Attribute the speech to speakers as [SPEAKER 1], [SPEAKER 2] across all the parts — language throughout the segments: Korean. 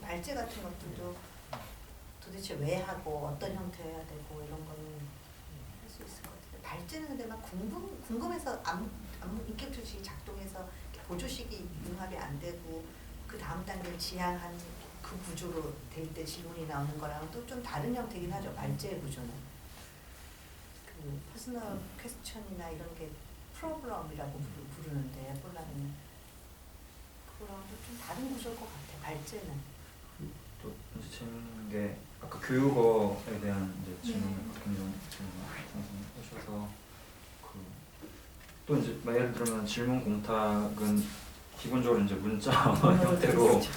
[SPEAKER 1] 발제 같은 것들도 도대체 왜 하고 어떤 형태여야 되고 이런 거는 할 수 있을 것 같은데 발제는 근데 막 궁금해서 인격투식이 작동해서 보조식이 융합이 안 되고 그 다음 단계를 지향한 그 구조로 될 때 질문이 나오는 거랑은 또 좀 다른 형태긴 하죠. 발제의 구조는 그 퍼스널 퀘스천이나 이런 게 프로블럼이라고 부르는데 폴라는 그거랑도 좀 다른 구조일 것 같아. 발제는
[SPEAKER 2] 또 이제 재밌는 게 아까 교육어에 대한 이제 질문을 김정 선생님 하셔서 또 이제 예를 들면 질문 공탁은 기본적으로 이제 문자 형태로 이제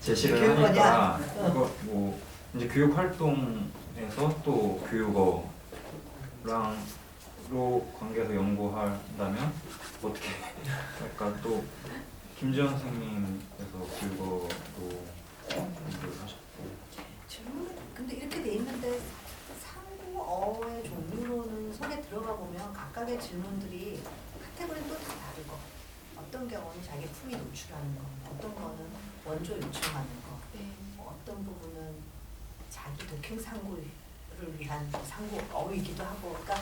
[SPEAKER 2] 제시를 하니까 이거 뭐 이제 교육 활동에서 또 교육어랑로 관계해서 연구한다면 어떻게 할까? 또 김지현 선생님께서 교육어로 연구를 하셨고
[SPEAKER 1] 질문 근데 이렇게 돼 있는데 상구어의 종류로는 속에 들어가 보면 각각의 질문들이 카테고리는 또 다 다르고 어떤 경우는 자기 품위 노출하는 거, 어떤 거는 원조 요청하는 거, 어떤 부분은 자기 독행 상구를 위한 상구어이기도 하고, 그러니까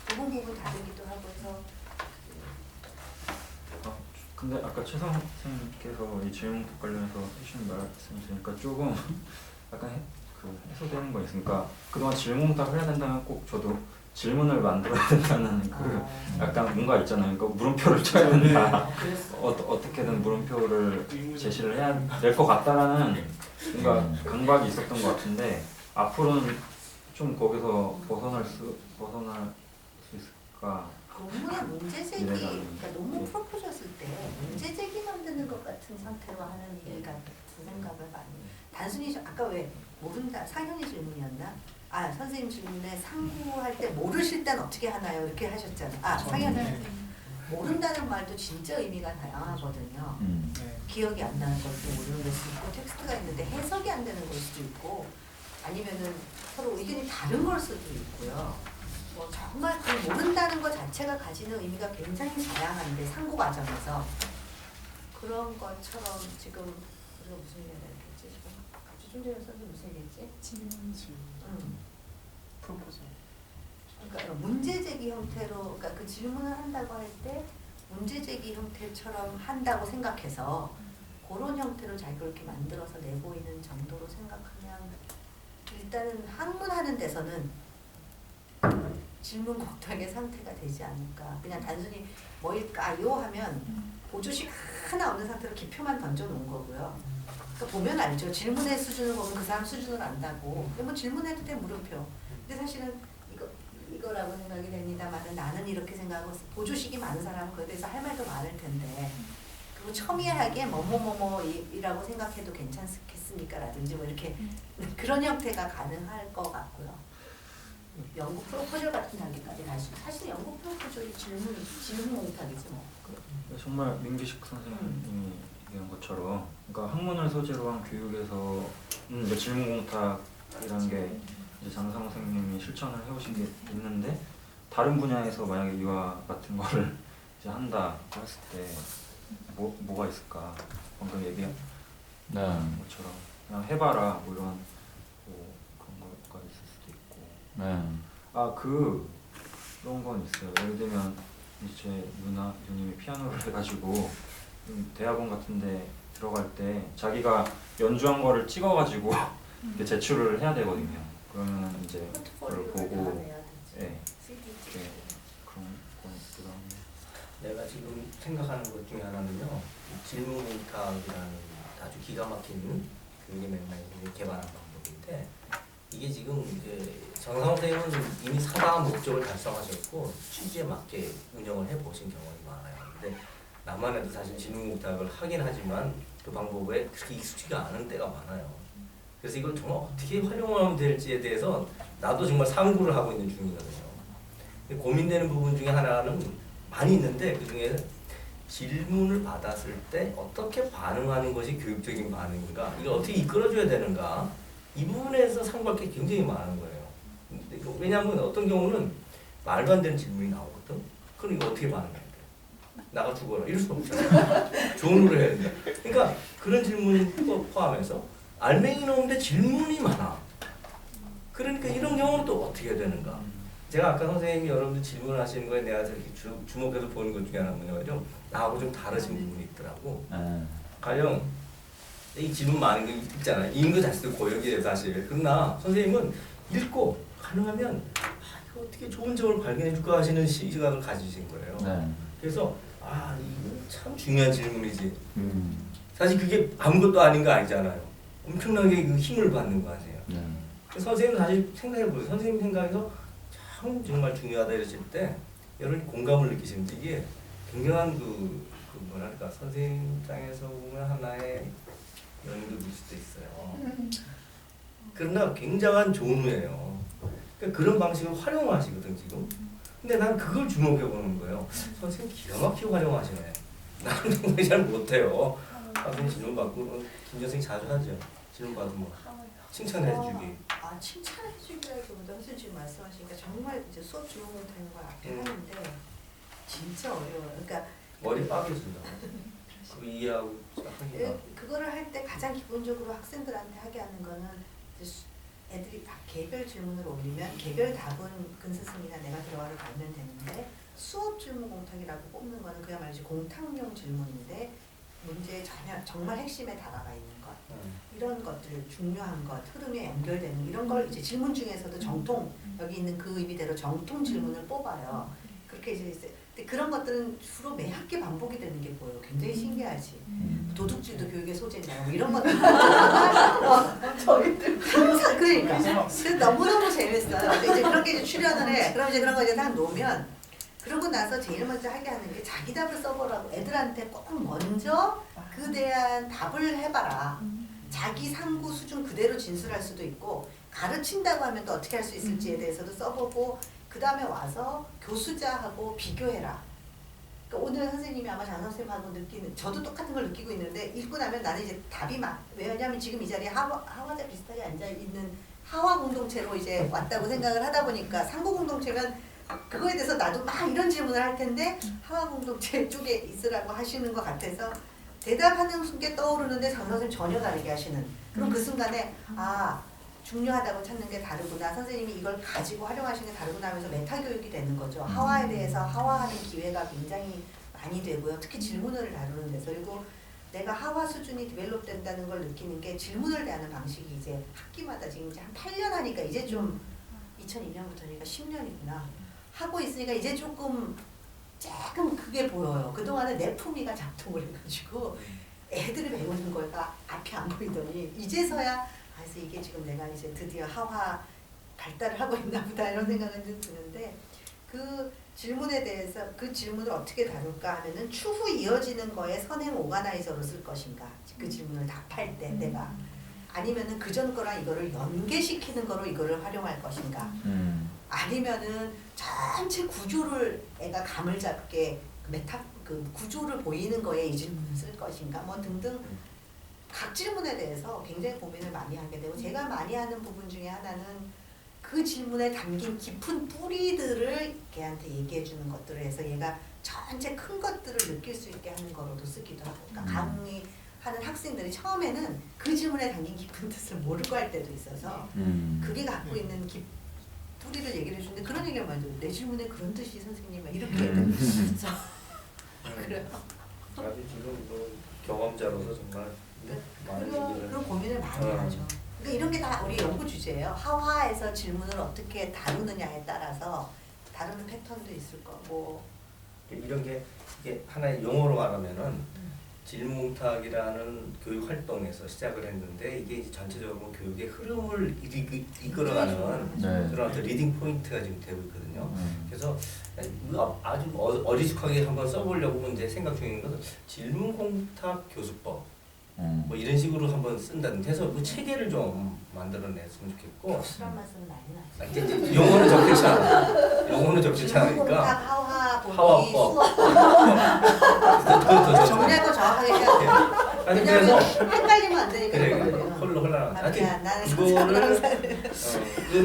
[SPEAKER 1] 부분 다르기도 하고 해서.
[SPEAKER 2] 근데 아까 최성 선생님께서 이 질문 관련해서 해주신 말씀 들으니까 조금 약간 그 해소되는 거 있으니까 그동안 질문답을 해야 된다면 꼭 저도 질문을 만들어야 된다는 그 약간 뭔가 있잖아요. 그러니까 물음표를 쳐야 된다. 어떻게든 물음표를 제시를 해야 될 것 같다라는 뭔가 강박이 있었던 것 같은데 앞으로는 좀 거기서 벗어날 수 있을까?
[SPEAKER 1] 논문의 문제제기, 그러니까 논문 프로포즈였을 때 문제제기 만드는 것 같은 상태로 하는 일 같은 생각을 많이. 단순히 아까 왜 모른다 상현이 질문이었나? 아 선생님 질문에 상구할 때 모르실 땐 어떻게 하나요? 이렇게 하셨잖아. 아 상현이 모른다는 말도 진짜 의미가 다양하거든요. 기억이 안 나는 것도 모르는 걸 수도 있고 텍스트가 있는데 해석이 안 되는 걸 수도 있고 아니면은 서로 의견이 다른 걸 수도 있고요. 뭐 정말 그 모른다는 것 자체가 가지는 의미가 굉장히 다양한데 상고 과정에서 그런 것처럼 지금 우리가 무슨 얘기를 했겠지 지금 갑자기 좀 전에 선생님 무슨 얘기했지?
[SPEAKER 3] 질문 프로포즈
[SPEAKER 1] 그러니까 문제 제기 형태로 그러니까 그 질문을 한다고 할 때 문제 제기 형태처럼 한다고 생각해서 그런 형태로 자기가 이렇게 만들어서 내보이는 정도로 생각하면 일단은 학문하는 데서는 질문 공탁의 상태가 되지 않을까. 그냥 단순히 뭐일까요 하면 보조식 하나 없는 상태로 기표만 던져놓은 거고요. 그러니까 보면 알죠. 질문의 수준을 보면 그 사람 수준을 안다고. 뭐 질문해도 돼 물음표. 근데 사실은 이거라고 생각이 됩니다만 나는 이렇게 생각하고 보조식이 많은 사람은 그에 대해서 할 말도 많을 텐데 그리고 첨예하게 뭐뭐뭐뭐이라고 생각해도 괜찮겠습니까? 라든지 뭐 이렇게 그런 형태가 가능할 것 같고요. 연구 프로포절 같은 단계까지 갈 수. 사실 연구 프로포절이 질문 공탁이지 뭐.
[SPEAKER 2] 정말 민기식 선생님이 얘기한 것처럼, 그러니까 학문을 소재로 한 교육에서 이제 질문 공탁이라는 게 이제 장상호 선생님이 실천을 해오신 게 있는데 다른 분야에서 만약에 이와 같은 거를 이제 한다 했을 때 뭐가 있을까? 방금 얘기한 것처럼 그냥 해봐라 뭐 이런 뭐 그런 거가 있을 수도 있고. 그런 건 있어요. 예를 들면 이제 제 누님이 피아노를 해가지고 대학원 같은데 들어갈 때 자기가 연주한 거를 찍어가지고 제출을 해야 되거든요. 그러면 이제 그걸 보고 그런 건 있기도 합니다.
[SPEAKER 4] 내가 지금 생각하는 것 중에 하나는요, 질문 공탁이라는 아주 기가 막힌 교육의 맥락을 개발한 방법인데 이게 지금 정상호 선생님은 이미 상당한 목적을 달성하셨고 취지에 맞게 운영을 해보신 경험이 많아요. 근데 나만 해도 사실 질문 공탁을 하긴 하지만 그 방법에 그렇게 익숙지가 않은 때가 많아요. 그래서 이걸 정말 어떻게 활용하면 될지에 대해서 나도 정말 상구를 하고 있는 중이거든요. 고민되는 부분 중에 하나는 많이 있는데 그 중에 질문을 받았을 때 어떻게 반응하는 것이 교육적인 반응인가, 이걸 어떻게 이끌어줘야 되는가, 이 부분에서 상고할 게 굉장히 많은 거예요. 왜냐하면 어떤 경우는 말도 안 되는 질문이 나오거든. 그럼 이거 어떻게 반응해야 돼? 나가 죽어라 이럴 수 없잖아. 조언을 해야 된다. 그러니까 그런 질문 포함해서 알맹이는 없는데 질문이 많아. 그러니까 이런 경우는 또 어떻게 해야 되는가? 제가 아까 선생님이 여러분들 질문을 하시는 거에 내가 이렇게 주목해서 보는 것 중에 하나는 뭐냐면 나하고 좀 다르신 부분이 있더라고. 가령 이 질문 많은 거 있잖아요. 읽는 거 자체도 고역이에요 사실. 그러나 선생님은 읽고 가능하면 이거 어떻게 좋은 점을 발견해 줄까 하시는 시각을 가지신 거예요.
[SPEAKER 2] 네.
[SPEAKER 4] 그래서 이거 참 중요한 질문이지. 사실 그게 아무것도 아닌 거 아니잖아요. 엄청나게 그 힘을 받는 거 아니에요.
[SPEAKER 2] 네.
[SPEAKER 4] 선생님 사실 생각해 보세요. 선생님 생각에서 참 정말 중요하다 이러실 때 여러분이 공감을 느끼시는데 이게 굉장한 그 뭐랄까 선생님 입장에서 보면 하나의 연구일 수도 있어요. 그러나 굉장한 조언이에요. 그러니까 그런 방식을 활용하시거든 지금. 근데 난 그걸 주목해 보는 거예요. 선생님 기가 막히게 활용하시네. 나는 정말 잘 못해요. 선생님 질문 받고 김전생 자주 하죠. 질문 받으면 칭찬해주기.
[SPEAKER 1] 칭찬해주기라기보다 선생님 지금 말씀하시니까 정말 이제 수업 주요 못하는 걸 앞에 하는데 진짜 어려워요. 그러니까
[SPEAKER 4] 머리 빠개진다. 그 이해하고 하기가.
[SPEAKER 1] 그거를 할 때 가장 기본적으로 학생들한테 하게 하는 거는 애들이 다 개별 질문을 올리면 개별 답은 근스승이나 내가 들어가서 가면 되는데 수업 질문 공탁이라고 뽑는 거는 그야말로 공탁용 질문인데 문제에 전혀 정말 핵심에 다가가 있는 것 이런 것들 중요한 것 흐름에 연결되는 이런 걸 이제 질문 중에서도 정통 여기 있는 그 의미대로 정통 질문을 뽑아요. 그렇게 이제 근데 그런 것들은 주로 매 학기 반복이 되는 게 보여요. 굉장히 신기하지. 도둑질도 교육의 소재냐 뭐 이런 것들 저희들 항상 그러니까 그래서 너무너무 재밌어요. 근데 이제 그런 게 이제 출연을 해. 그럼 이제 그런 거 이제 딱 놓으면 그러고 나서 제일 먼저 하게 하는 게 자기 답을 써보라고 애들한테 꼭 먼저 그 대한 답을 해봐라. 자기 상구 수준 그대로 진술할 수도 있고 가르친다고 하면 또 어떻게 할 수 있을지에 대해서도 써보고 그 다음에 와서 교수자하고 비교해라. 그러니까 오늘 선생님이 아마 장 선생님하고 느끼는 저도 똑같은 걸 느끼고 있는데 읽고 나면 나는 이제 답이 막 왜냐하면 지금 이 자리에 하와자 비슷하게 앉아있는 하와 공동체로 이제 왔다고 생각을 하다 보니까 상고 공동체면 그거에 대해서 나도 막 이런 질문을 할 텐데 하와 공동체 쪽에 있으라고 하시는 것 같아서 대답하는 순간 떠오르는데 장 선생님 전혀 다르게 하시는 그럼 그 순간에 중요하다고 찾는 게 다르구나. 선생님이 이걸 가지고 활용하시는 게 다르구나 하면서 메타 교육이 되는 거죠. 하와에 대해서 하와하는 기회가 굉장히 많이 되고요. 특히 질문을 다루는 데서. 그리고 내가 하와 수준이 디벨롭 된다는 걸 느끼는 게 질문을 대하는 방식이 이제 학기마다 지금 이제 한 8년 하니까 이제 좀 2002년부터니까 10년이구나. 하고 있으니까 이제 조금 그게 보여요. 그동안은 내 품위가 작동을 해가지고 애들이 배우는 거가 앞이 안 보이더니 이제서야 그래서 이게 지금 내가 이제 드디어 하와 발달을 하고 있나 보다 이런 생각은 좀 드는데 그 질문에 대해서 그 질문을 어떻게 다룰까 하면은 추후 이어지는 거에 선행 오가나이저로 쓸 것인가 그 질문을 답할 때 내가 아니면은 그전 거랑 이거를 연계시키는 거로 이거를 활용할 것인가 아니면은 전체 구조를 애가 감을 잡게 그 구조를 보이는 거에 이 질문을 쓸 것인가 뭐 등등 각 질문에 대해서 굉장히 고민을 많이 하게 되고 제가 많이 하는 부분 중에 하나는 그 질문에 담긴 깊은 뿌리들을 걔한테 얘기해 주는 것들을 해서 얘가 전체 큰 것들을 느낄 수 있게 하는 거로도 쓰기도 하고 그러니까 강의하는 학생들이 처음에는 그 질문에 담긴 깊은 뜻을 모르고 할 때도 있어서 그게 갖고 있는 뿌리를 얘기를 해주는데 그런 얘기를 많이 들어요. 내 질문에 그런 뜻이 선생님 이렇게 그래서 그래요.
[SPEAKER 4] 아주 지금 뭐 경험자로서 정말
[SPEAKER 1] 그런 고민을 많이 하죠. 그러니까 이런 게 다 우리 연구 주제예요. 하와에서 질문을 어떻게 다루느냐에 따라서 다루는 패턴도 있을 거고.
[SPEAKER 4] 이런 게 이게 하나의 용어로 말하면은 질문탁이라는 교육 활동에서 시작을 했는데 이게 이제 전체적으로 교육의 흐름을 이끌어가는 그런 어떤 리딩 포인트가 지금 되고 있거든요. 그래서 아주 어리숙하게 한번 써보려고 이제 생각 중인 것은 질문공탁 교수법 뭐 이런 식으로 한번 쓴다든지 해서 그 체계를 좀 만들어냈으면 좋겠고.
[SPEAKER 1] 교수란 말씀은 많이 나죠.
[SPEAKER 4] 용어는 적절치 않아. 용어는 적절치 않으니까. 하와법.
[SPEAKER 1] 정리할 거 정확하게 해야 돼요. 왜냐면 헷갈리면 안 되니까.
[SPEAKER 4] 그래, 홀로 흘러나. 이거를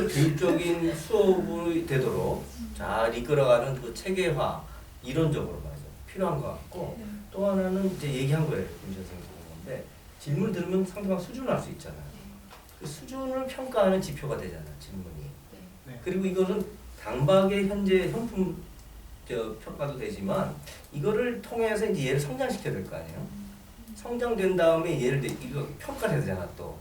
[SPEAKER 4] 교육적인 수업이 되도록 잘 이끌어가는 그 체계화 이론적으로 말이죠. 필요한 것 같고 또 하나는 이제 얘기한 거예요. 김 선생님 건데 질문 들으면 상대방 수준을 알 수 있잖아요. 그 수준을 평가하는 지표가 되잖아 질문이.
[SPEAKER 3] 네.
[SPEAKER 4] 그리고 이거는 당박의 현재 현품 평가도 되지만 이거를 통해서 이제 얘를 성장시켜야 될 거 아니에요. 성장된 다음에 얘를 이거 평가를 해야 되잖아 또.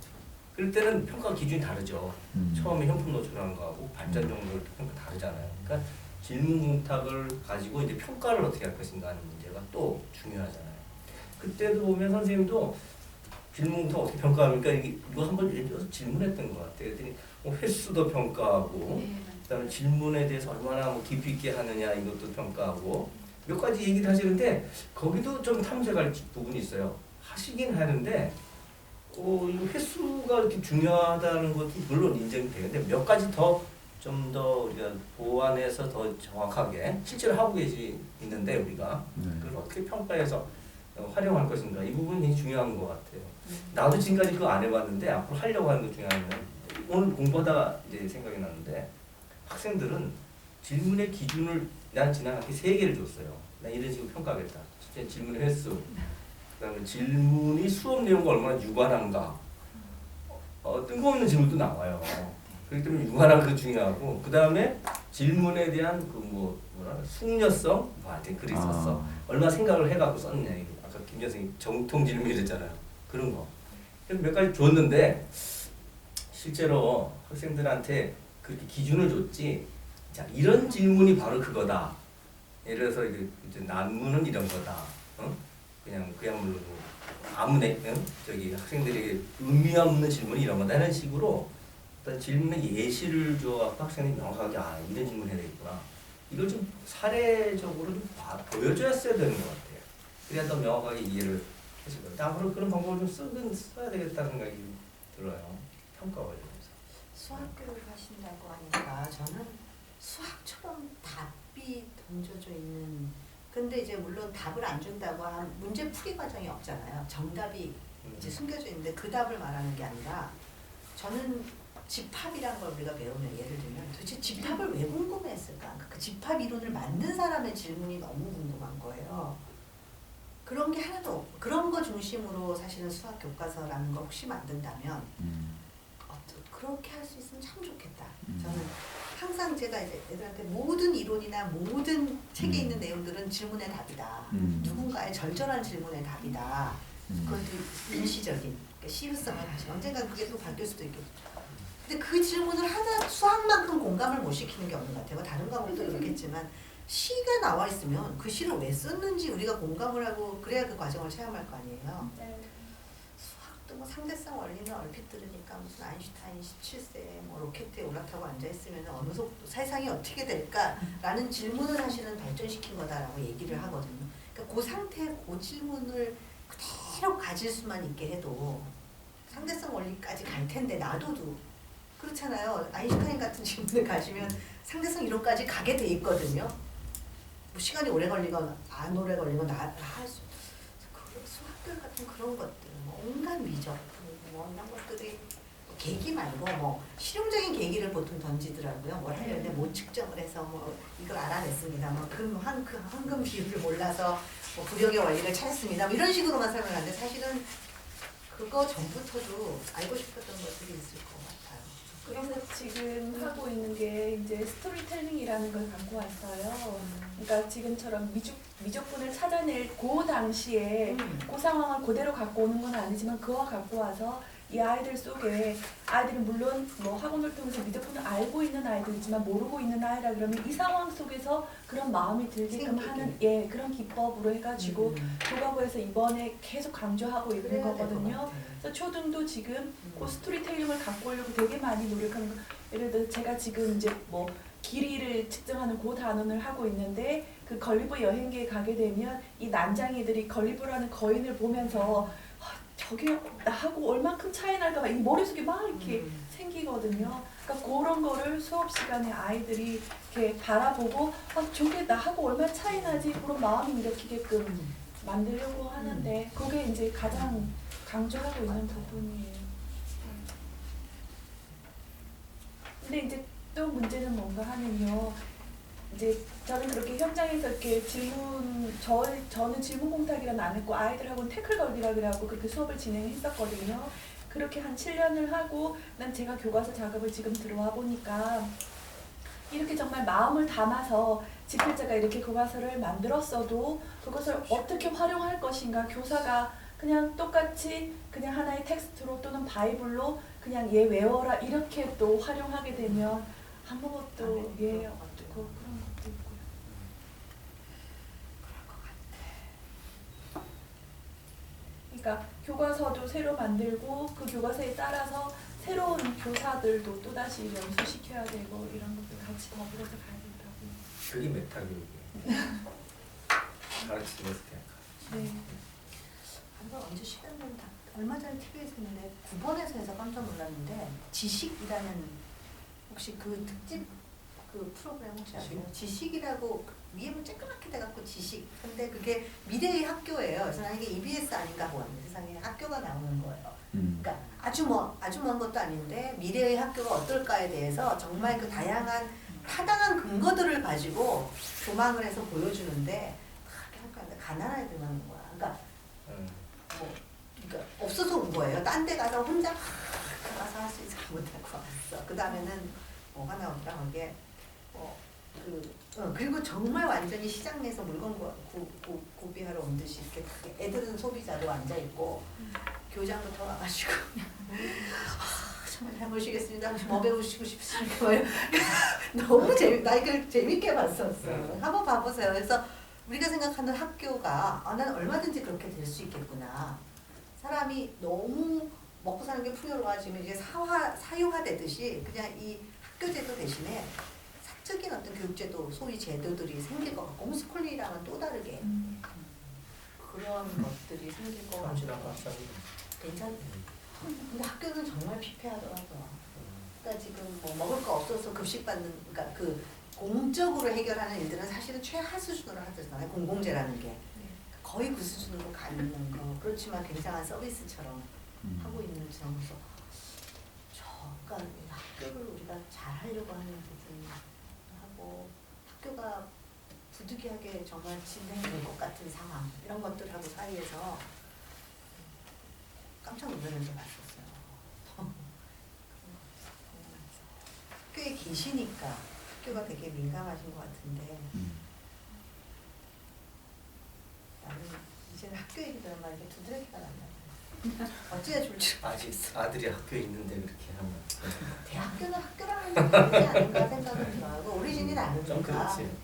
[SPEAKER 4] 그럴 때는 평가 기준이 다르죠. 처음에 현품 노출하는 거하고 발전 정도를 평가 다르잖아요. 그러니까 질문 공탁을 가지고 이제 평가를 어떻게 할 것인가 하는 문제가 또 중요하잖아요. 그때도 보면 선생님도 질문 공탁 어떻게 평가합니까? 이거 한번 예를 들어서 질문했던 것 같아요. 그랬더니 횟수도 평가하고 그다음에 질문에 대해서 얼마나 뭐 깊이 있게 하느냐 이것도 평가하고 몇 가지 얘기를 하시는데 거기도 좀 탐색할 부분이 있어요. 하시긴 하는데 이 횟수가 이렇게 중요하다는 것도 물론 인정이 되는데 몇 가지 더 좀 더 우리가 보완해서 더 정확하게 실제로 하고 있는데 우리가 그걸 어떻게 평가해서 활용할 것인가 이 부분이 중요한 것 같아요. 나도 지금까지 그거 안 해봤는데 앞으로 하려고 하는 것 중에 하나는 오늘 공부하다가 이제 생각이 났는데 학생들은 질문의 기준을 난 지난 학기 3개를 줬어요. 나 이런 식으로 평가하겠다. 첫째 질문의 횟수, 그다음에 질문이 수업 내용과 얼마나 유관한가. 뜬금없는 질문도 나와요. 그렇기 때문에 유관한 그 중요하고 그 다음에 질문에 대한 숙녀성, 하여튼 글이 썼어. 얼마나 생각을 해갖고 썼냐. 이거 아까 김 선생님 정통 질문이랬잖아요. 그런 거. 그래서 몇 가지 줬는데 실제로 학생들한테 그렇게 기준을 줬지. 자 이런 질문이 바로 그거다. 예를 들어서 이제 난문은 이런 거다. 그냥 그야말로 아무네 학생들에게 의미 없는 질문이 이런 거다. 이런 식으로 어떤 질문의 예시를 줘갖고 학생이 명확하게 이런 질문 해야 되겠구나. 이걸 좀 사례적으로 좀 보여줘야 되는 것 같아요. 그래야 더 명확하게 이해를 하실 거예요. 앞으로 그런 방법을 좀 써야 되겠다는 생각이 들어요. 평가 관련해서.
[SPEAKER 1] 수학 교육을 하신다고 하니까 저는 수학처럼 답이 던져져 있는 근데 이제 물론 답을 안 준다고 하면 문제 풀이 과정이 없잖아요. 정답이 이제 숨겨져 있는데 그 답을 말하는 게 아니라 저는 집합이란 걸 우리가 배우면 예를 들면 도대체 집합을 왜 궁금했을까? 그 집합 이론을 만든 사람의 질문이 너무 궁금한 거예요. 그런 게 하나도 없고 그런 거 중심으로 사실은 수학 교과서라는 걸 혹시 만든다면 그렇게 할 수 있으면 참 좋겠다. 저는 항상 제가 이제 애들한테 모든 이론이나 모든 책에 있는 내용들은 질문의 답이다. 누군가의 절절한 질문의 답이다. 그것도 일시적인 그러니까 시효성을 다시 언젠가 그게 또 바뀔 수도 있겠죠. 근데 그 질문을 하나 수학만큼 공감을 못 시키는 게 없는 것 같아요. 다른 과목도 그렇겠지만 시가 나와 있으면 그 시를 왜 썼는지 우리가 공감을 하고 그래야 그 과정을 체험할 거 아니에요. 수학도 뭐 상대성 원리는 얼핏 들으니까 무슨 아인슈타인 17세에 뭐 로켓에 올라타고 앉아 있으면 어느 속도 세상이 어떻게 될까라는 질문을 사실은 발전시킨 거다라고 얘기를 하거든요. 그러니까 그 상태에 그 질문을 그대로 가질 수만 있게 해도 상대성 원리까지 갈 텐데 놔둬도 그렇잖아요. 아인슈타인 같은 질문을 가시면 상대성 이론까지 가게 돼 있거든요. 뭐 시간이 오래 걸리건 안 오래 걸리건 할 수. 수학교 같은 그런 것들, 뭐 온갖 미적, 뭐 이런 것들이 뭐 계기 말고 뭐 실용적인 계기를 보통 던지더라고요. 뭘 하려는데 못 측정을 해서 뭐 이걸 알아냈습니다. 뭐 황금 비율을 몰라서 뭐 부력의 원리를 찾았습니다. 뭐 이런 식으로만 설명하는데 사실은 그거 전부터도 알고 싶었던 것들이 있을 것 같아요.
[SPEAKER 5] 그래서 지금 하고 있는 게 이제 스토리텔링이라는 걸 갖고 왔어요. 그러니까 지금처럼 미적분을 찾아낼 그 당시에 그 상황을 그대로 갖고 오는 건 아니지만 그거 갖고 와서 이 아이들 속에 아이들은 물론 뭐 학원을 통해서 미적분을 알고 있는 아이도 있지만 모르고 있는 아이라 그러면 이 상황 속에서 그런 마음이 들게끔 하는 그런 기법으로 해가지고 교과서에서 이번에 계속 강조하고 있는 거거든요. 그래서 초등도 지금 그 스토리텔링을 갖고 오려고 되게 많이 노력하는 거. 예를 들어 제가 지금 이제 뭐 길이를 측정하는 그 단원을 하고 있는데 그 걸리버 여행기에 가게 되면 이 난장이들이 걸리버라는 거인을 보면서 저게 나하고 얼만큼 차이 날까 봐 이 머릿속에 막 이렇게 생기거든요. 그러니까 그런 거를 수업 시간에 아이들이 이렇게 바라보고 저게 나하고 얼마 차이 나지 그런 마음이 일으키게끔 만들려고 하는데 그게 이제 가장 강조하고 있는 부분이에요. 근데 이제 또 문제는 뭔가 하면요. 이제 저는 그렇게 현장에서 이렇게 저는 질문 공탁이란 안 했고 아이들하고는 태클 걸기라 그래갖고 그렇게 수업을 진행했었거든요. 그렇게 한 7년을 하고 난 제가 교과서 작업을 지금 들어와 보니까 이렇게 정말 마음을 담아서 집필자가 이렇게 교과서를 만들었어도 그것을 어떻게 활용할 것인가, 교사가 그냥 똑같이 그냥 하나의 텍스트로 또는 바이블로 그냥 얘 외워라 이렇게 또 활용하게 되면 아무것도 예 없고 그런 것도 있고요. 그러니까 교과서도 새로 만들고 그 교과서에 따라서 새로운 교사들도 또다시 연수시켜야 되고 이런 것들 같이 더불어서 가야 된다고요.
[SPEAKER 4] 그게 메타교육이에요. 가르치면서 그냥.
[SPEAKER 5] 네.
[SPEAKER 1] 한번 언제 시간 다 얼마 전에 TV에서 했는데 9번에서 해서 깜짝 놀랐는데 지식이라는 혹시 그 특집 그 프로그램 혹시 아세요? 지식이라고 위에는 쬐끄맣게 돼갖고 지식. 근데 그게 미래의 학교예요. 그래서 난 이게 EBS 아닌가 하고 왔는데 세상에 학교가 나오는 거예요. 그러니까 아주 먼 것도 아닌데 미래의 학교가 어떨까에 대해서 정말 그 다양한 타당한 근거들을 가지고 조망을 해서 보여주는데 그렇게 가난한 애들만 온 거야. 그러니까 그러니까 없어서 온 거예요. 딴 데 가서 혼자 가서 할 수 있을 것 못하고 왔어. 그 다음에는 뭐가 나오더라 그게 그리고 정말 완전히 시장 내에서 물건 구비하러 온 듯이 이렇게 애들은 소비자로 앉아 있고 교장부터 와가지고 정말 잘 모시겠습니다. 뭐 배우시고 싶으십니까? 너무 나 이걸 재밌게 봤었어. 한번 봐보세요. 그래서 우리가 생각하는 학교가 난 얼마든지 그렇게 될 수 있겠구나. 사람이 너무 먹고 사는 게 풍요로워지면 이제 사유화되듯이 그냥 이 학교제도 대신에 사적인 어떤 교육제도, 소위 제도들이 생길 것 같고 홈스쿨링이랑은 또 다르게 그런 것들이 생길 것 같고 괜찮. 근데 학교는 정말 피폐하더라고요. 그러니까 지금 뭐 먹을 거 없어서 급식 받는, 그러니까 그 공적으로 해결하는 일들은 사실은 최하 수준으로 하잖아요. 공공재라는 게 거의 그 수준으로 가 있는 거. 그렇지만 굉장한 서비스처럼 하고 있는 점에서 그러니까 학교를 우리가 잘 하려고 하는 부분이 하고 학교가 부득이하게 정말 진행될 것 같은 상황 이런 것들하고 사이에서 깜짝 놀라면서 봤었어요. 학교에 계시니까 학교가 되게 민감하신 것 같은데 나는 이제는 학교 얘기 들으면 이게 두드러기가 난다. 어찌해 줄지
[SPEAKER 4] 아직 아들이 학교에 있는데 그렇게 하면
[SPEAKER 1] 대학교는 학교라는 게 다르지 않을까 생각은 들어요. 오리진이 다르니까.
[SPEAKER 4] 좀 그렇지.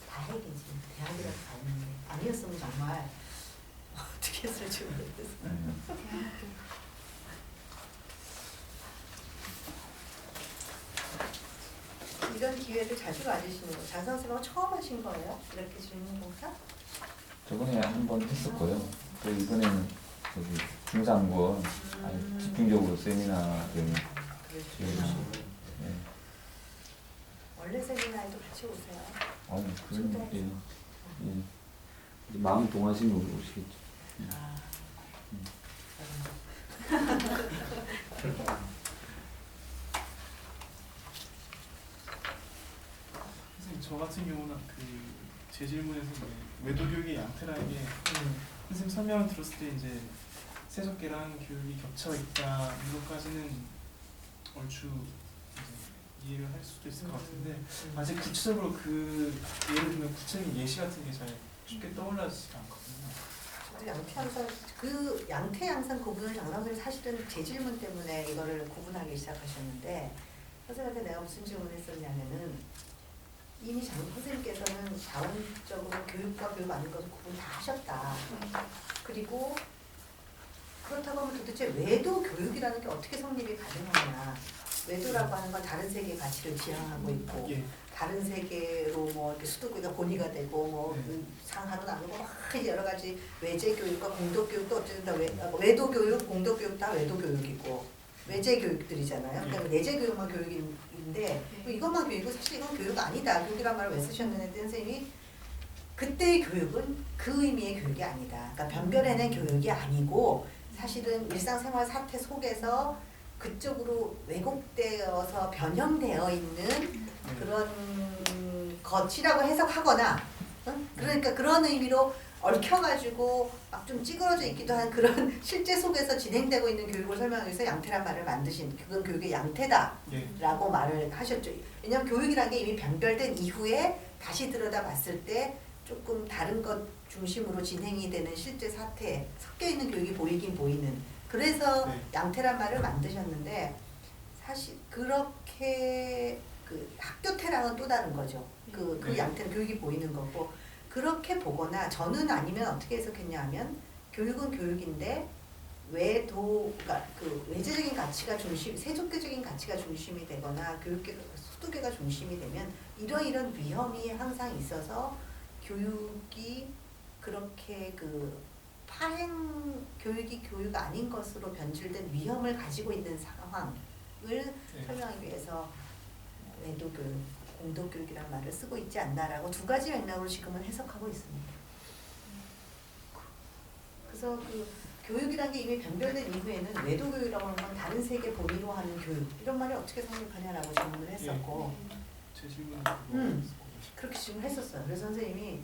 [SPEAKER 1] 다행이지. 대학이라서 다행인데 아니었으면 정말 어떻게 했을지 모르겠어. 이런 기회를 자주 가지시는 거. 장 선생님하고 처음 하신 거예요? 이렇게 질문 공사?
[SPEAKER 3] 저번에 한 번 했었고요. 또 이번에는 저기 중상권 아니 집중적으로 세미나를 네.
[SPEAKER 1] 원래 세미나에도 같이 오세요.
[SPEAKER 3] 그런 예. 이제 마음 동하시면 오시겠죠.
[SPEAKER 6] 선생님 저 같은 경우는 제 질문에서 외도 교육의 양태라는 게 선생님 설명을 들었을 때 이제 세속계랑 교육이 겹쳐 있다 이것까지는 얼추 이제 이해를 할 수도 있을 것 같은데 아직 구체적으로 그 예를 들면 구체적인 예시 같은 게 잘 쉽게 떠올라지지가 않거든요.
[SPEAKER 1] 저도 양태양상 그 양태양상 구분을 장 선생님 사실은 제 질문 때문에 이거를 구분하기 시작하셨는데 선생님한테 내가 무슨 질문을 했었냐면은 이미 장 선생님께서는 자원적으로 교육과 교육 아닌 것을 구분 다 하셨다. 그리고 그렇다고 하면 도대체 외도 교육이라는 게 어떻게 성립이 가능하냐. 외도라고 하는 건 다른 세계의 가치를 지향하고 있고 다른 세계로 뭐 이렇게 수도교가 본의가 되고 뭐 상하로 나누고 막 여러 가지 외제 교육과 공덕 교육도 어쨌든 다 외도 교육, 공덕 교육 다 외도 교육이고 외제 교육들이잖아요. 그러니까 내재 교육만 교육인데 이것만 교육이고 사실 이건 교육 아니다. 교육이란 말을 왜 쓰셨는데 선생님이 그때의 교육은 그 의미의 교육이 아니다. 그러니까 변별해낸 교육이 아니고 사실은 일상생활 사태 속에서 그쪽으로 왜곡되어서 변형되어 있는 그런 것이라고 해석하거나 그러니까 그런 의미로 얽혀가지고 막 좀 찌그러져 있기도 한 그런 실제 속에서 진행되고 있는 교육을 설명하기 위해서 양태란 말을 만드신 그건 교육의 양태다라고
[SPEAKER 6] 예.
[SPEAKER 1] 말을 하셨죠. 왜냐하면 교육이라는 게 이미 변별된 이후에 다시 들여다봤을 때 조금 다른 것 중심으로 진행이 되는 실제 사태 섞여 있는 교육이 보이긴 보이는 그래서
[SPEAKER 6] 네.
[SPEAKER 1] 양태란 말을 만드셨는데 사실 그렇게 그 학교태랑은 또 다른 거죠. 그
[SPEAKER 6] 네.
[SPEAKER 1] 양태는 교육이 보이는 거고 그렇게 보거나 저는 아니면 어떻게 해석했냐 하면 교육은 교육인데 그러니까 그 외제적인 가치가 중심, 세속계적인 가치가 중심이 되거나 교육계, 수도계가 중심이 되면 이런 위험이 항상 있어서 교육이 그렇게 그 파행 교육이 교육 아닌 것으로 변질된 위험을 가지고 있는 상황을 설명하기 위해서 외도교육, 공도교육이라는 말을 쓰고 있지 않나라고 두 가지 맥락으로 지금은 해석하고 있습니다. 그래서 그 교육이란 게 이미 변별된 이후에는 외도교육이라고 하는 건 다른 세계 본위로 하는 교육 이런 말이 어떻게 성립하냐라고 질문을 했었고
[SPEAKER 6] 제 질문은
[SPEAKER 1] 그렇게 질문했었어요. 그래서 선생님이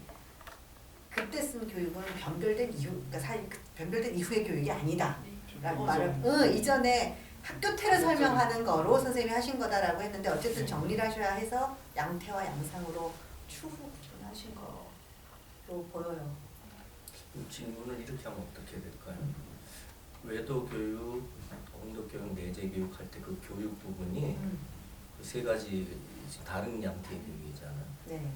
[SPEAKER 1] 그때 쓴 교육은 변별된 이후, 그러니까 변별된 이후의 교육이 아니다. 라고 말을 이전에 학교태를 설명하는 거로 선생님이 하신 거다라고 했는데 어쨌든 정리를 하셔야 해서 양태와 양상으로 추후 구분하신 거로 보여요.
[SPEAKER 4] 질문을 이렇게 하면 어떻게 될까요? 외도 교육, 공도 교육, 내재 교육 할 때 그 교육 부분이 그 세 가지 다른 양태의 교육이잖아요.
[SPEAKER 1] 네.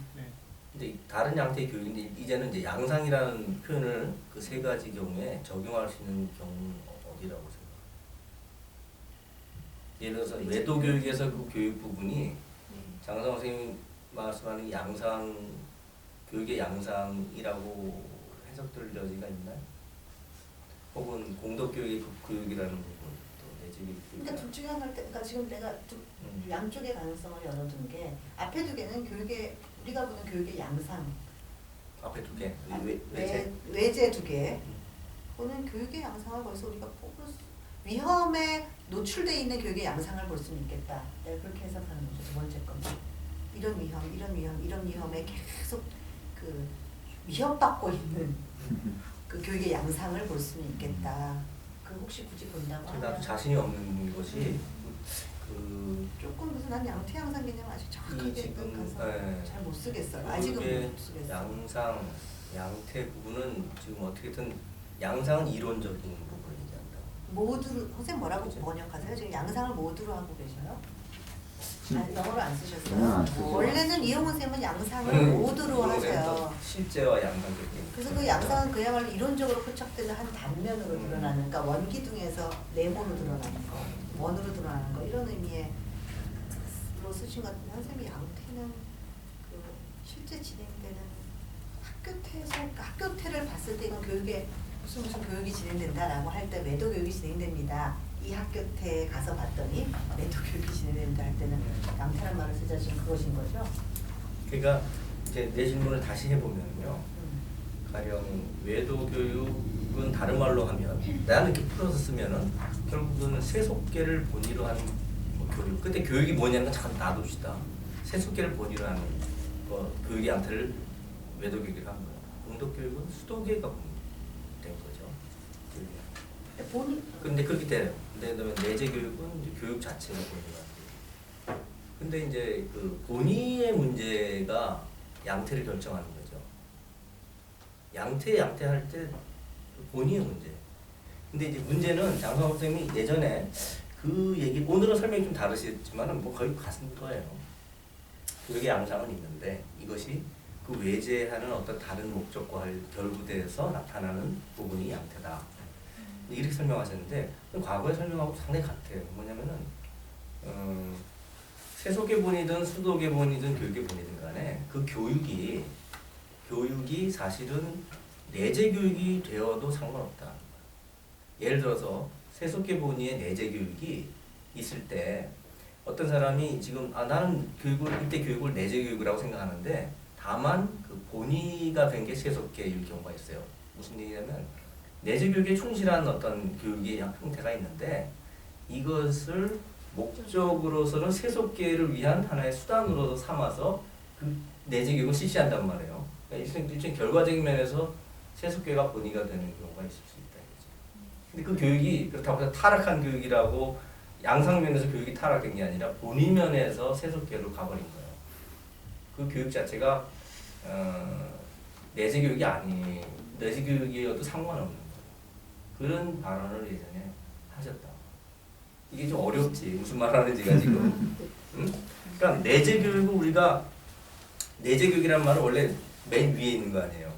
[SPEAKER 4] 근데 다른 양태의 교육인데 이제는 이제 양상이라는 표현을 그 세 가지 경우에 적용할 수 있는 경우 어디라고 생각해요? 예를 들어서 외도 교육에서 그 교육 부분이 장성 선생님 말씀하는 양상 교육의 양상이라고 해석될 여지가 있나요? 혹은 공덕 교육의 그 교육이라는 부분 또 내지
[SPEAKER 1] 그러니까 둘 중에 하나일 때, 그러니까 지금 내가 양쪽의 가능성을 열어둔 게 앞에 두 개는 교육의 우리가 보는 교육의 양상.
[SPEAKER 4] 앞에 두 개,
[SPEAKER 1] 외제 두 개. 그거는 교육의 양상을 거기서 우리가 뽑을 위험에 노출돼 있는 교육의 양상을 볼 수는 있겠다. 내가 그렇게 해석하는 거죠. 두 번째 건. 이런 위험에 계속 그 위협받고 있는 그 교육의 양상을 볼 수는 있겠다. 그 혹시 굳이 본다고 하면
[SPEAKER 4] 나도 자신이 없는 것이 그
[SPEAKER 1] 조금 무슨 난 양태 양상 개념 아직 정확하게
[SPEAKER 4] 지금
[SPEAKER 1] 잘 못 쓰겠어요. 아직은 못 쓰겠어요.
[SPEAKER 4] 양상, 양태 부분은 지금 어떻게든 양상은 이론적인 부분이잖아요.
[SPEAKER 1] 모두로 선생님 뭐라고
[SPEAKER 4] 그치?
[SPEAKER 1] 번역하세요? 지금 양상을 모두로 하고 계셔요?
[SPEAKER 3] 음.
[SPEAKER 1] 아니, 영어로 안 쓰셨어요?
[SPEAKER 3] 영어는 안 쓰죠.
[SPEAKER 1] 원래는 이용훈 쌤은 양상을 모두로 하세요.
[SPEAKER 4] 실제와 양상적
[SPEAKER 1] 그래서 그 양상은 그야말로 이론적으로 포착되는 한 단면으로 드러나는, 그러니까 원기둥에서 네모로 드러나는 거, 원으로 드러나는 거 이런 의미로 쓰신 것 같은데 선생님이 양태는 그 실제 진행되는 학교태를 봤을 때 이건 교육에 무슨 교육이 진행된다라고 할 때 매도 교육이 진행됩니다. 이 학교태에 가서 봤더니 매도 교육이 진행된다 할 때는 양태란 말을 쓰자 지금 그것인 거죠?
[SPEAKER 4] 그러니까 이제 내 질문을 다시 해보면요. 가령 외도 교육은 다른 말로 하면 나는 이렇게 풀어서 쓰면은 결국은 세속계를 본위로 하는 뭐 교육. 그때 교육이 뭐냐는 건 잠깐 놔둡시다. 세속계를 본위로 하는 교육의 양태를 외도 교육이라고 한 거예요. 공덕 교육은 수도계가 된 거죠. 근데 그렇게 돼요. 근데 내재 교육은 이제 교육 자체가 본위가. 근데 이제 그 본위의 문제가 양태를 결정하는 거죠. 양태 할 때 본위의 문제. 근데 이제 문제는 장성 선생님이 예전에 그 얘기 오늘은 설명이 좀 다르시지만은 뭐 거의 같은 거예요. 교육의 양상은 있는데 이것이 그 외제하는 어떤 다른 목적과 결부돼서 나타나는 부분이 양태다. 이렇게 설명하셨는데 과거에 설명하고 상당히 같아요. 뭐냐면은 세속의 본이든 수도의 본이든 교육의 본이든 간에 그 교육이 사실은 내재 교육이 되어도 상관없다. 예를 들어서 세속계 본위의 내재 교육이 있을 때 어떤 사람이 지금 나는 이때 교육을 내재 교육이라고 생각하는데 다만 그 본위가 된 게 세속계일 경우가 있어요. 무슨 얘기냐면 내재 교육에 충실한 어떤 교육의 형태가 있는데 이것을 목적으로서는 세속계를 위한 하나의 수단으로 삼아서 그 내재 교육을 실시한단 말이에요. 그러니까 일종의 결과적인 면에서 세속계가 본의가 되는 경우가 있을 수 있다. 근데 그 교육이 그렇다고 해서 타락한 교육이라고 양상면에서 교육이 타락된 게 아니라 본의 면에서 세속계로 가버린 거예요. 그 교육 자체가 내재 교육이 내재 교육이어도 상관없는 거예요. 그런 발언을 예전에 하셨다. 이게 좀 어렵지. 무슨 말 하는지가 지금. 응? 그러니까 내재 교육은 우리가 내재 교육이라는 말은 원래 맨 위에 있는 거 아니에요.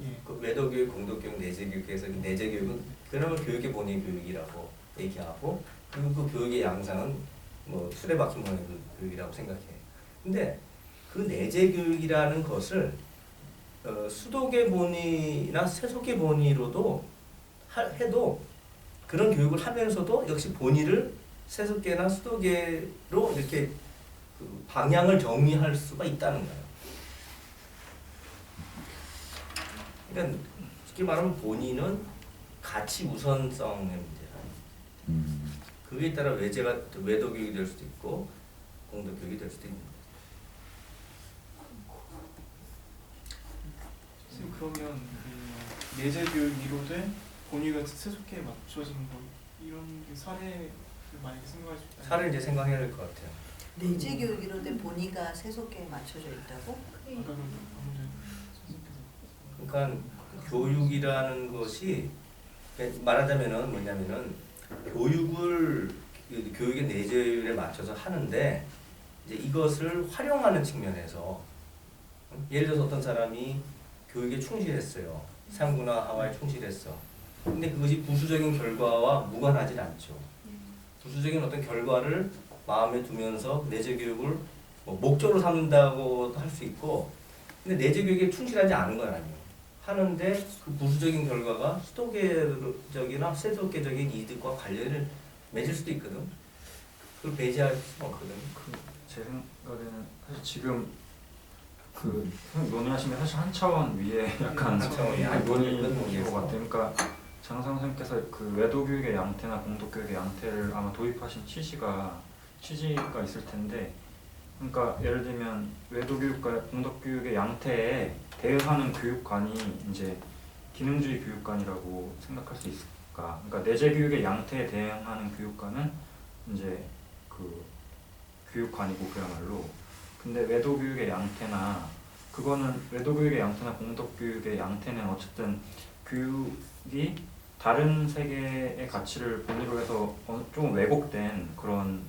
[SPEAKER 6] 예.
[SPEAKER 4] 그 외도 교육, 공도 교육, 내재 교육에서 그 내재 교육은 그러면 교육의 본의 교육이라고 얘기하고 그리고 그 교육의 양상은 뭐 수레바퀴 모양의 교육이라고 생각해. 근데 그 내재 교육이라는 것을 수도계 본의나 세속계 본의로도 해도 그런 교육을 하면서도 역시 본의를 세속계나 수도계로 이렇게 그 방향을 정의할 수가 있다는 거예요. 그러니까 쉽게 말하면 본의는 가치 우선성의 문제라. 그에 따라 외도 교육이 될 수도 있고 공도 교육이 될 수도 있는 거죠.
[SPEAKER 6] 선생님 그러면 그 내재 교육 이론에 본의가 세속계에 맞춰진 거 이런 사례를 만약에 생각할 수 있다면
[SPEAKER 4] 사례를 이제 생각해야 될 것 같아요.
[SPEAKER 1] 내재 교육으로 된 본의가 세속계에 맞춰져 있다고?
[SPEAKER 6] 아까 그 방금 선생님께서
[SPEAKER 4] 그러니까 교육이라는 것이 말하자면은 뭐냐면은 교육의 내재율에 맞춰서 하는데 이제 이것을 활용하는 측면에서 예를 들어서 어떤 사람이 교육에 충실했어요. 상구나 하와에 충실했어. 근데 그것이 부수적인 결과와 무관하진 않죠. 부수적인 어떤 결과를 마음에 두면서 내재 교육을 뭐 목적으로 삼는다고도 할 수 있고 근데 내재 교육에 충실하지 않은 건 아니에요. 하는데 그 부수적인 결과가 수도계적이나 세속계적인 이득과 관련을 맺을 수도 있거든. 그걸 배제할 수는 없거든.
[SPEAKER 2] 제 생각에는 사실 지금 그 선생님 논의하시면 사실 한 차원 위에 약간
[SPEAKER 4] 한 차원 위에.
[SPEAKER 2] 논의인 것 같아요. 그러니까 장상 선생님께서 그 외도 교육의 양태나 공도 교육의 양태를 아마 도입하신 취지가 있을 텐데, 그러니까 예를 들면 외도 교육과 공도 교육의 양태에 대응하는 교육관이 이제 기능주의 교육관이라고 생각할 수 있을까? 그러니까 내재 교육의 양태에 대응하는 교육관은 이제 그 교육관이고 그야말로. 근데 외도 교육의 양태나 외도 교육의 양태나 공도 교육의 양태는 어쨌든 교육이 다른 세계의 가치를 본의로 해서 조금 왜곡된 그런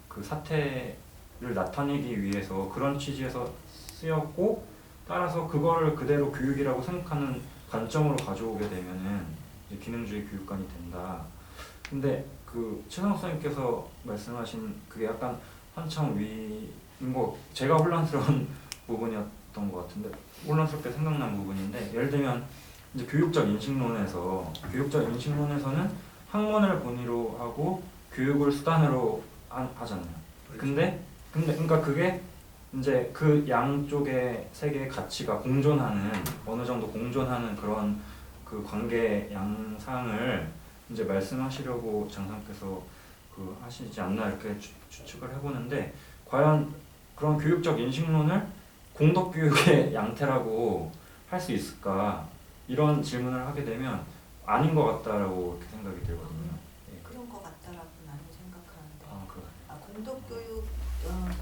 [SPEAKER 2] 그 사태를 나타내기 위해서 그런 취지에서 쓰였고, 따라서 그거를 그대로 교육이라고 생각하는 관점으로 가져오게 되면은 이제 기능주의 교육관이 된다. 근데 그 최상욱 선생님께서 말씀하신 그게 약간 한참 위인 거, 제가 혼란스러운 부분이었던 것 같은데, 혼란스럽게 생각난 부분인데, 예를 들면 이제 교육적 인식론에서는 학문을 본의로 하고 교육을 수단으로 하잖아요. 근데 그러니까 그게 이제 그 양쪽의 세계의 가치가 어느 정도 공존하는 그런 그 관계 양상을 이제 말씀하시려고 장상께서 그 하시지 않나 이렇게 추측을 해보는데, 과연 그런 교육적 인식론을 공덕 교육의 양태라고 할 수 있을까? 이런 질문을 하게 되면 아닌 것 같다라고 이렇게 생각이 들거든요. 예.
[SPEAKER 1] 그런 것 같다라고 나는 생각하는데.
[SPEAKER 2] 그래요.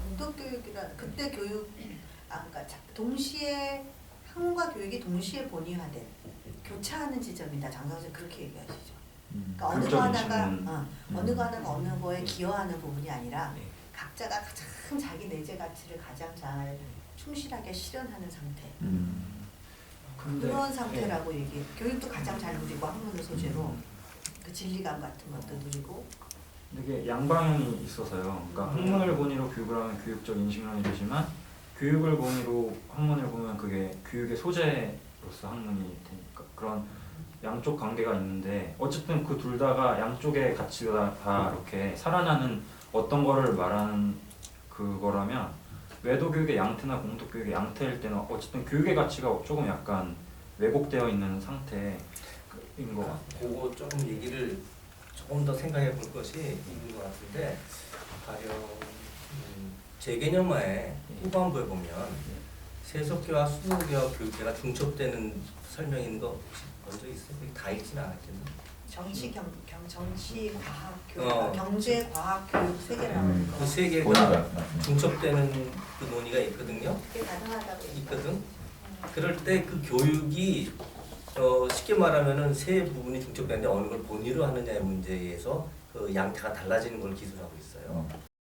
[SPEAKER 1] 공덕교육이라 그때 그러니까 동시에 학문과 교육이 동시에 본의화된 교차하는 지점이다. 장선생 그렇게 얘기하시죠. 그러니까 어느 거 하나가 어느 거에 기여하는 부분이 아니라
[SPEAKER 2] 네.
[SPEAKER 1] 각자가 가장 자기 내재 가치를 가장 잘 충실하게 실현하는 상태. 그런 상태라고 얘기해. 교육도 가장 잘 누리고 학문을 소재로 그 진리감 같은 것도 누리고.
[SPEAKER 2] 이게 양방향이 있어서요. 그러니까 학문을 본의로 교육을 하면 교육적 인식론이 되지만, 교육을 본의로 학문을 보면 그게 교육의 소재로서 학문이 되니까 그런 양쪽 관계가 있는데, 어쨌든 그 둘 다가 양쪽의 가치가 다 이렇게 살아나는 어떤 거를 말하는 그거라면, 외도 교육의 양태나 공도 교육의 양태일 때는 어쨌든 교육의 가치가 조금 약간 왜곡되어 있는 상태인 것 같아요.
[SPEAKER 4] 그거 조금 얘기를 조금 더 생각해 볼 것이 있는 것 같은데, 가령 재개념화의 후반부에 보면 세속계와 수도계와 교육계가 중첩되는 설명 있는 거 혹시 본 적 있어요? 거기 다 읽지는 않았겠나?
[SPEAKER 1] 정치 과학 교육,
[SPEAKER 4] 어.
[SPEAKER 1] 경제 과학 교육 세 개라는 거.
[SPEAKER 4] 그 세 개가
[SPEAKER 3] 보니까
[SPEAKER 4] 중첩되는 그 논의가 있거든요.
[SPEAKER 1] 그게 가능하다고
[SPEAKER 4] 있거든. 그럴 때 그 교육이 쉽게 말하면은 세 부분이 중첩되는데 어느 걸 본위로 하느냐의 문제에서 그 양태가 달라지는 걸 기술하고 있어요.